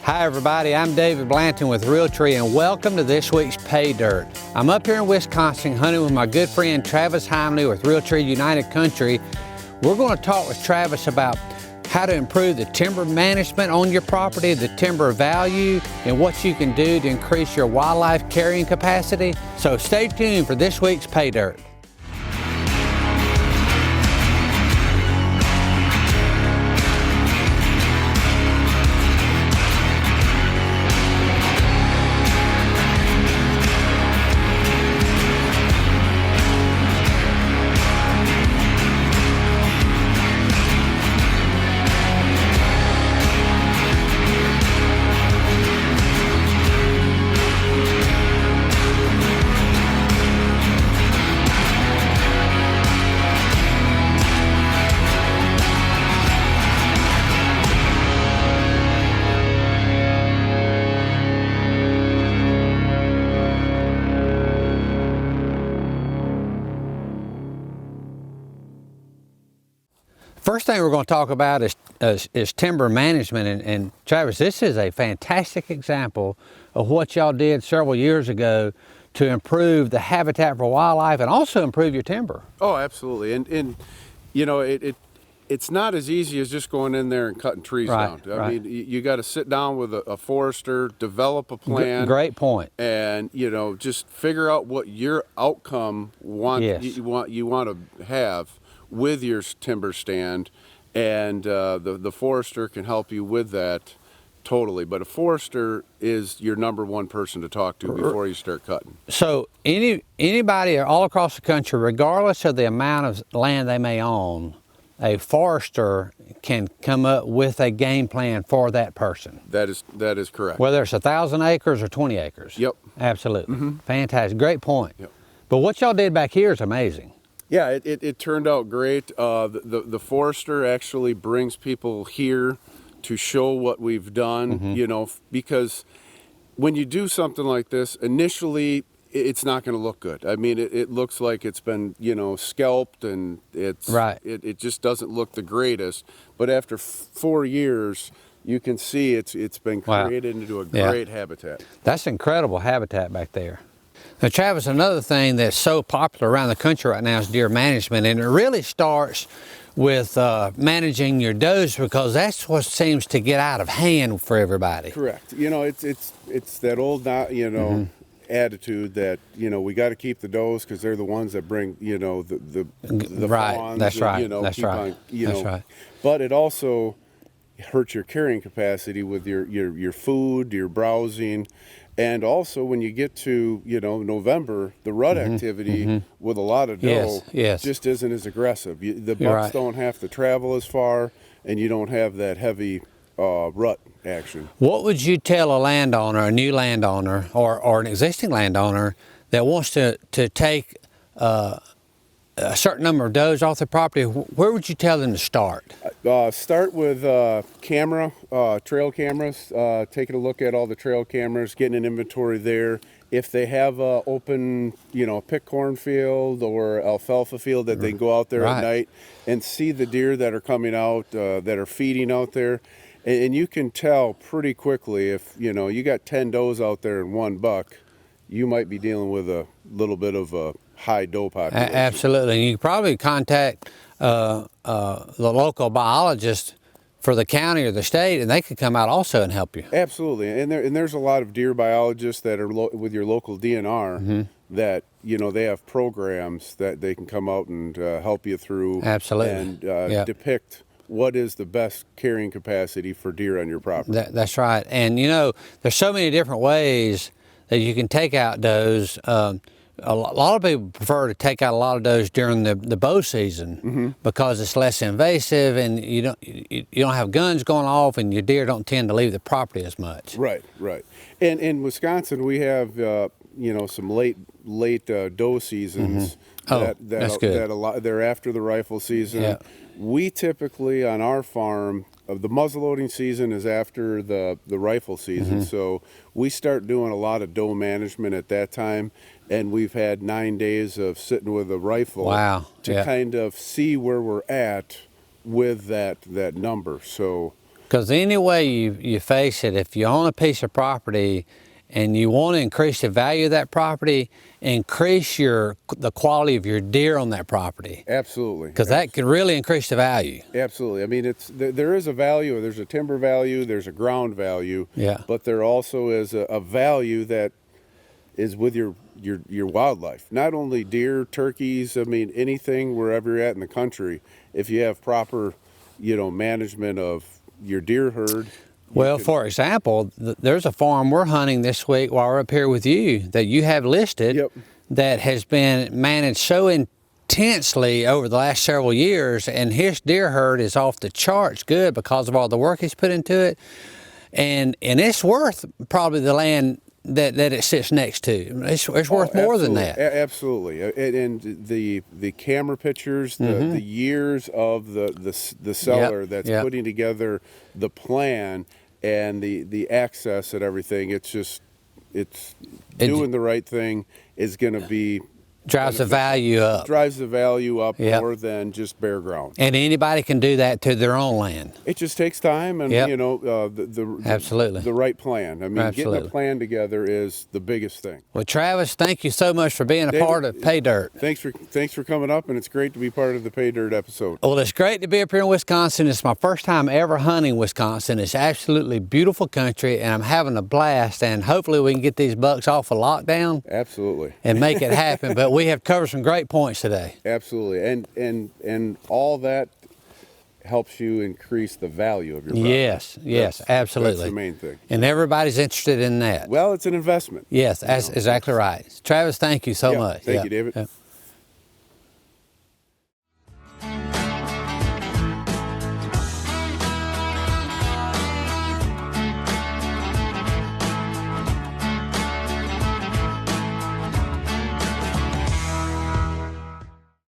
Hi everybody, I'm David Blanton with Realtree and welcome to this week's Pay Dirt. I'm up here in Wisconsin hunting with my good friend Travis Hamele with Realtree United Country. We're going to talk with Travis about how to improve the timber management on your property, the timber value, and what you can do to increase your wildlife carrying capacity. So stay tuned for this week's Pay Dirt. First thing we're going to talk about is timber management, and Travis, this is a fantastic example of what y'all did several years ago to improve the habitat for wildlife and also improve your timber. Oh, absolutely, and you know it's not as easy as just going in there and cutting trees down. I mean, you got to sit down with a forester, develop a plan. Great point. And just figure out what your outcome you want to have with your timber stand, and the forester can help you with that totally. But a forester is your number one person to talk to before you start cutting. So anybody all across the country, regardless of the amount of land they may own, a forester can come up with a game plan for that person. That is correct. Whether it's 1,000 acres or 20 acres. Yep. Absolutely. Fantastic. Great point. Yep. But what y'all did back here is amazing. Yeah, it turned out great. The forester actually brings people here to show what we've done, because when you do something like this, initially it's not going to look good. I mean, it looks like it's been, scalped, and it just doesn't look the greatest. But after 4 years, you can see it's been created into a great habitat. That's incredible habitat back there. Now, Travis, another thing that's so popular around the country right now is deer management, and it really starts with managing your does, because that's what seems to get out of hand for everybody. Correct. It's that old attitude that we got to keep the does because they're the ones that bring the fawns. That's right. That's right. That's right. But it also hurts your carrying capacity with your food, your browsing. And also, when you get to November, the rut activity with a lot of doe just isn't as aggressive. The bucks don't have to travel as far, and you don't have that heavy rut action. What would you tell a landowner, a new landowner, or an existing landowner that wants to take a certain number of does off their property? Where would you tell them to start? Start with trail cameras, taking a look at all the trail cameras, getting an inventory there. If they have a open, pick cornfield or alfalfa field that they can go out there at night and see the deer that are coming out, that are feeding out there. And you can tell pretty quickly if, you got 10 does out there and 1 buck, you might be dealing with a little bit of a high doe population. Absolutely. And you can probably contact the local biologist for the county or the state, and they could come out also and help you. Absolutely. And there's a lot of deer biologists that are with your local DNR that, they have programs that they can come out and help you through. Absolutely. And depict what is the best carrying capacity for deer on your property. That's right. And, there's so many different ways that you can take out does. A lot of people prefer to take out a lot of does during the bow season because it's less invasive, and you don't have guns going off, and your deer don't tend to leave the property as much. Right. And in Wisconsin, we have some late doe seasons. That's good. They're after the rifle season. Yeah. We typically on our farm, the muzzleloading season is after the rifle season, so we start doing a lot of doe management at that time. And we've had 9 days of sitting with a rifle to kind of see where we're at with that number. So Because any way you face it, if you own a piece of property and you want to increase the value of that property, increase the quality of your deer on that property. Absolutely. Because that can really increase the value. Absolutely. I mean, there is a value. There's a timber value. There's a ground value. Yeah. But there also is a value that is with your wildlife. Not only deer, turkeys. I mean, anything wherever you're at in the country. If you have proper, management of your deer herd. Well, for example, there's a farm we're hunting this week while we're up here with you that you have listed. Yep. That has been managed so intensely over the last several years, and his deer herd is off the charts good because of all the work he's put into it, and it's worth probably the land that it sits next to. It's worth more than that. Absolutely, and the camera pictures, the years of the seller that's putting together the plan and the access and everything. It's doing the right thing is going to be drives the value up. Drives the value up more than just bare ground. And anybody can do that to their own land. It just takes time and Absolutely. the right plan. I mean, Absolutely. getting a plan together is the biggest thing. Well, Travis, thank you so much for being a part of Pay Dirt. Thanks for coming up, and it's great to be part of the Pay Dirt episode. Well, it's great to be up here in Wisconsin. It's my first time ever hunting Wisconsin. It's absolutely beautiful country, and I'm having a blast. And hopefully we can get these bucks off of lockdown. Absolutely. And make it happen. But we have covered some great points today. Absolutely, and all that helps you increase the value of your property. Yes, absolutely. That's the main thing. And everybody's interested in that. Well, it's an investment. Yes, that's exactly right. Travis, thank you so much. Thank you, David.